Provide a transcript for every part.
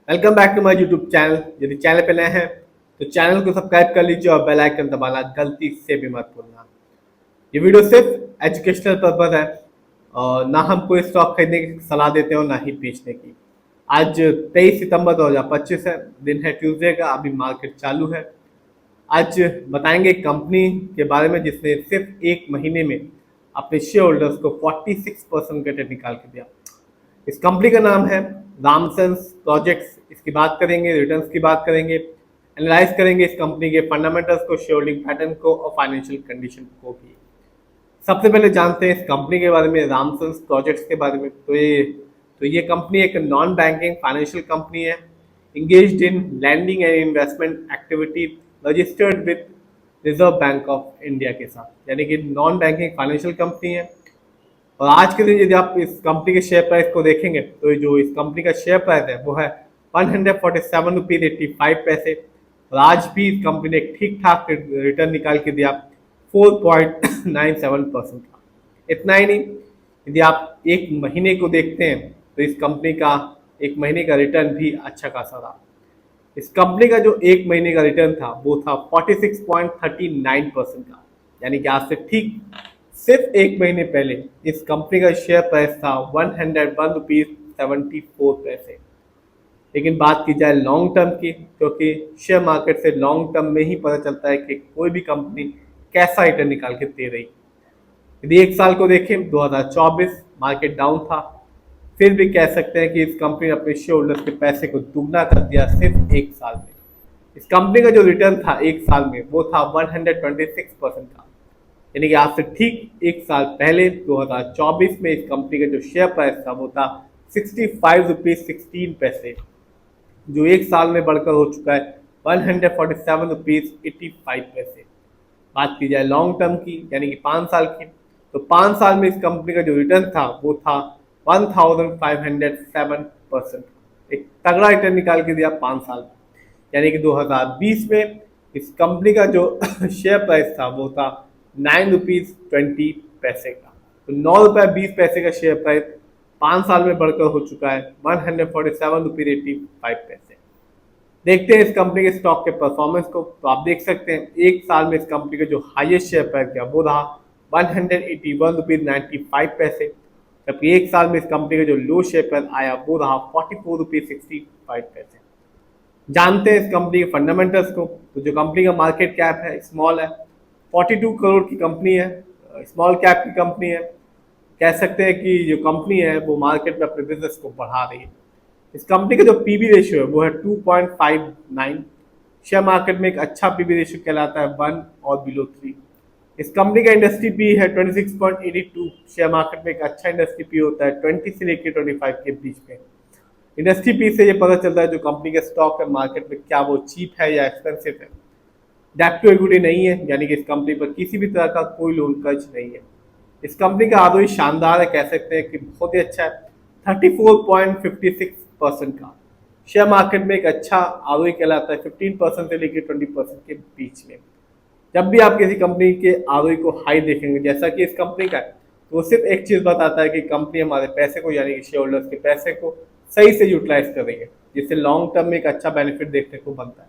Welcome back to my YouTube channel. यदि channel पे नए हैं तो चैनल को सब्सक्राइब कर लीजिए और बेल आइकन दबाना गलती से भी मत भूलना। ये वीडियो सिर्फ एजुकेशनल पर्पज है और ना हम कोई स्टॉक खरीदने की सलाह देते हैं और ना ही बेचने की। आज 23 सितंबर 2025 है, दिन है ट्यूसडे का, अभी मार्केट चालू है। आज बताएंगे एक कंपनी के बारे में जिसने सिर्फ एक महीने में अपने शेयर होल्डर्स को 46% का रिटर्न निकाल के दिया। इस कंपनी का नाम है रामसन्स प्रोजेक्ट्स। इसकी बात करेंगे, रिटर्न्स की बात करेंगे, एनालाइज करेंगे इस कंपनी के फंडामेंटल्स को, शेयर होल्डिंग पैटर्न को और फाइनेंशियल कंडीशन को भी। सबसे पहले जानते हैं इस कंपनी के बारे में, रामसन्स प्रोजेक्ट्स के बारे में। तो ये कंपनी एक नॉन बैंकिंग फाइनेंशियल कंपनी है, engaged in lending and investment activity, registered with Reserve Bank of India के साथ, यानी कि नॉन बैंकिंग फाइनेंशियल कंपनी है। और आज के दिन यदि आप इस कंपनी के शेयर प्राइस को देखेंगे तो जो इस कंपनी का शेयर प्राइस है वो है 147 रुपीज 85 पैसे। और आज भी इस कंपनी ने एक ठीक ठाक रिटर्न निकाल के दिया 4.97% का। इतना ही नहीं, यदि आप एक महीने को देखते हैं तो इस कंपनी का एक महीने का रिटर्न भी अच्छा खासा रहा। इस कंपनी का जो एक महीने का रिटर्न था वो था 46.39% का, यानी कि आज से ठीक सिर्फ एक महीने पहले इस कंपनी का शेयर प्राइस था 101 रुपीज 74 पैसे। लेकिन बात की जाए लॉन्ग टर्म की, क्योंकि शेयर मार्केट से लॉन्ग टर्म में ही पता चलता है कि कोई भी कंपनी कैसा रिटर्न निकाल के दे रही। यदि एक साल को देखें, 2024 मार्केट डाउन था, फिर भी कह सकते हैं कि इस कंपनी ने अपने शेयर होल्डर्स के पैसे को दुगना कर दिया सिर्फ एक साल में। इस कंपनी का जो रिटर्न था एक साल में वो था 126% का, यानी कि आज से ठीक एक साल पहले 2024 में इस कंपनी का जो शेयर प्राइस था वो था 65 रुपीज 16 पैसे, जो एक साल में बढ़कर हो चुका है 147 रुपीज 85 पैसे। बात की जाए लॉन्ग टर्म की, यानी कि 5 साल की, तो 5 साल में इस कंपनी का जो रिटर्न था वो था 1507%। एक तगड़ा रिटर्न निकाल के दिया 5 साल में। यानी कि 2020 में इस कंपनी का जो शेयर प्राइस था वो था 9 रुपीज 20 पैसे का। तो 9 रुपये 20 पैसे का शेयर प्राइस 5 साल में बढ़कर हो चुका है 147 रुपीज 85 पैसे। देखते हैं इस कंपनी के स्टॉक के परफॉर्मेंस को। तो आप देख सकते हैं एक साल में इस कंपनी का जो हाईएस्ट शेयर प्राइस था वो रहा 181 रुपीज 95 पैसे, जबकि एक साल में इस कंपनी का जो लो शेयर प्राइस आया वो रहा 44 रुपीज 65 पैसे। जानते हैं इस कंपनी के फंडामेंटल्स को। तो जो कंपनी का मार्केट कैप है स्मॉल है, 42 करोड़ की कंपनी है, स्मॉल कैप की कंपनी है। कह सकते हैं कि जो कंपनी है वो मार्केट में अपने बिजनेस को बढ़ा रही है। इस कंपनी का जो पीबी रेशियो है वो है 2.59। शेयर मार्केट में एक अच्छा पीबी रेशियो कहलाता है 1 और बिलो 3। इस कंपनी का इंडस्ट्री पी है 26.82। शेयर मार्केट में एक अच्छा इंडस्ट्री पी होता है 20 से लेकर 25 के बीच में। इंडस्ट्री पी से ये पता चलता है जो कंपनी का स्टॉक है मार्केट में क्या वो चीप है या एक्सपेंसिव है। डेप्ट टू इक्विटी नहीं है, यानी कि इस कंपनी पर किसी भी तरह का कोई लोन कर्ज नहीं है। इस कंपनी का आरओई शानदार है, कह सकते हैं कि बहुत ही अच्छा है, 34.56% का। शेयर मार्केट में एक अच्छा आरओई कहलाता है 15% से लेकर 20% के बीच में। जब भी आप किसी कंपनी के आरओई को हाई देखेंगे जैसा कि इस कंपनी का है, तो वो सिर्फ एक चीज बताता है कि कंपनी हमारे पैसे को, यानी कि शेयर होल्डर्स के पैसे को सही से यूटिलाइज कर रही है, जिससे लॉन्ग टर्म में एक अच्छा बेनिफिट देखने को बनता है।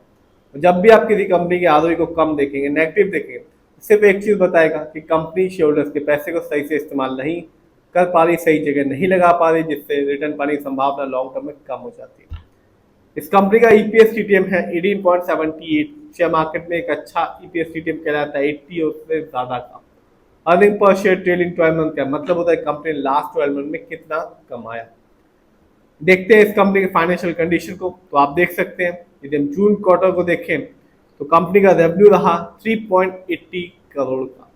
जब भी आप किसी कंपनी के आरओई को कम देखेंगे, नेगेटिव देखेंगे, सिर्फ एक चीज बताएगा कि कंपनी शेयर होल्डर्स के पैसे को सही से इस्तेमाल नहीं कर पा रही, सही जगह नहीं लगा पा रही, जिससे रिटर्न पाने की संभावना लॉन्ग टर्म में कम हो जाती है। इस कंपनी का ईपीएस टीटीएम है 18.78। शेयर मार्केट में एक अच्छा ईपीएस टीटीएम कहलाता है 80 और उससे ज्यादा का। Earning per share trailing 12 month का मतलब होता है कंपनी लास्ट 12 मंथ में कितना कमाया। देखते हैं इस कंपनी के फाइनेंशियल कंडीशन को। तो आप देख सकते हैं यदि हम जून क्वार्टर को देखें तो कंपनी का रेवेन्यू रहा 3.80 करोड़ का,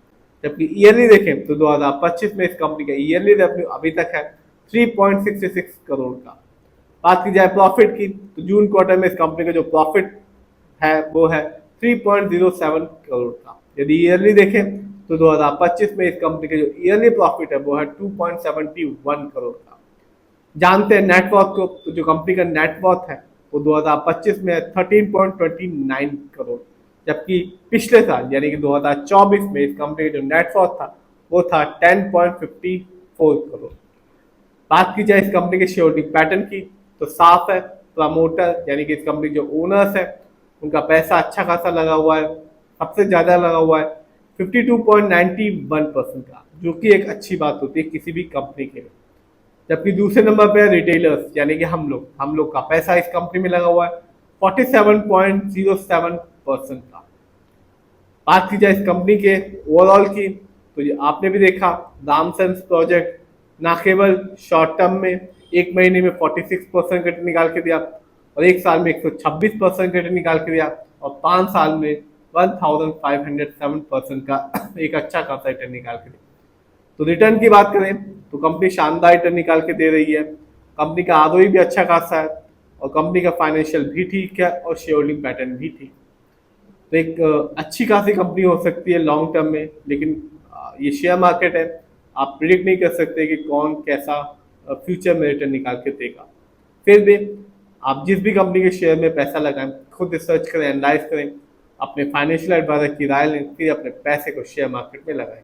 जबकि ईयरली देखें तो 2025 में इस कंपनी का ईयरली रेवेन्यू अभी तक है 3.66 करोड़ का। बात की जाए प्रॉफिट की तो जून क्वार्टर में इस कंपनी का जो प्रॉफिट है वो है 3.07 करोड़ का। यदि ईयरली देखें तो 2025 में इस कंपनी का जो ईयरली प्रॉफिट है वो है 2.71 करोड़ का। जानते हैं नेटवर्थ को। तो जो कंपनी का नेटवर्थ है वो 2025 में 13.29 करोड़, जबकि पिछले साल यानी कि 2024 में इस कंपनी का जो नेटवर्थ था वो था 10.54 करोड़। बात की जाए इस कंपनी के शेयर होल्डिंग पैटर्न की तो साफ है प्रमोटर यानी कि इस कंपनी के जो ओनर्स हैं उनका पैसा अच्छा खासा लगा हुआ है, सबसे ज़्यादा लगा हुआ है 52.91% का, जो कि एक अच्छी बात होती है किसी भी कंपनी के लिए। जबकि दूसरे नंबर पे है रिटेलर्स यानी कि हम लोग का पैसा इस कंपनी में लगा हुआ है 47.07% का। बात की जाए इस कंपनी के ओवरऑल की, तो ये आपने भी देखा रामसेंस प्रोजेक्ट ना केवल शॉर्ट टर्म में एक महीने में 46% रिटर्न निकाल के दिया और एक साल में 126% रिटर्न निकाल के दिया और 5 साल में 1507% का एक अच्छा खासा रिटर्न निकाल के दिया। तो रिटर्न की बात करें तो कंपनी शानदार रिटर्न निकाल के दे रही है, कंपनी का आरओई भी अच्छा खासा है और कंपनी का फाइनेंशियल भी ठीक है और शेयर होल्डिंग पैटर्न भी ठीक। तो एक अच्छी खासी कंपनी हो सकती है लॉन्ग टर्म में, लेकिन ये शेयर मार्केट है, आप प्रिडिक्ट नहीं कर सकते कि कौन कैसा फ्यूचर में रिटर्न निकाल के देगा। फिर भी आप जिस भी कंपनी के शेयर में पैसा लगाएं खुद रिसर्च करें, एनालाइज करें, अपने फाइनेंशियल एडवाइजर की राय लें, फिर अपने पैसे को शेयर मार्केट में लगाएं।